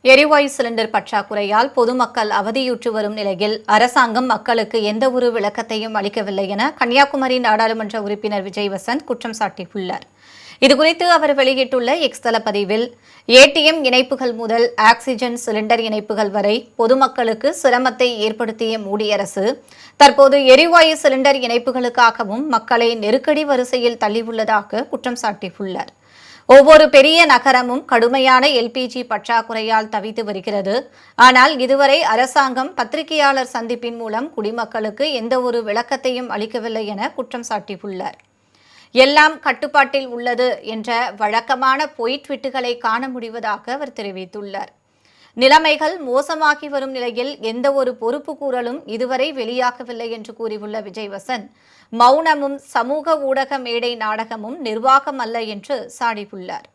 எரிவாயு சிலிண்டர் பற்றாக்குறையால் பொதுமக்கள் அவதியுற்று வரும் நிலையில் அரசாங்கம் மக்களுக்கு எந்தவொரு விளக்கத்தையும் அளிக்கவில்லை என கன்னியாகுமரி நாடாளுமன்ற உறுப்பினர் விஜய் வசந்த் குற்றம் சாட்டியுள்ளார். இதுகுறித்து அவர் வெளியிட்டுள்ள எக்ஸ் தள பதிவில், ஏடிஎம் இணைப்புகள் முதல் ஆக்ஸிஜன் சிலிண்டர் இணைப்புகள் வரை பொதுமக்களுக்கு சிரமத்தை ஏற்படுத்திய மோடி அரசு தற்போது எரிவாயு சிலிண்டர் இணைப்புகளுக்காகவும் மக்களை நெருக்கடி வரிசையில் தள்ளியுள்ளதாக குற்றம் சாட்டியுள்ளார். ஒவ்வொரு பெரிய நகரமும் கடுமையான எல்பிஜி பற்றாக்குறையால் தவித்து வருகிறது. ஆனால் இதுவரை அரசாங்கம் பத்திரிகையாளர் சந்திப்பின் மூலம் குடிமக்களுக்கு எந்தவொரு விளக்கத்தையும் அளிக்கவில்லை என குற்றம் சாட்டியுள்ளார். எல்லாம் கட்டுப்பாட்டில் உள்ளது என்ற வழக்கமான பொய் ட்வீட்டுகளை காண முடிவதாக அவர் தெரிவித்துள்ளார். நிலைமைகள் மோசமாகி வரும் நிலையில் எந்தவொரு பொறுப்பு கூறலும் இதுவரை வெளியாகவில்லை என்று கூறியுள்ள விஜய் வசந்த், மௌனமும் சமூக ஊடக மேடை நாடகமும் நிர்வாகம் அல்ல என்று சாடியுள்ளார்.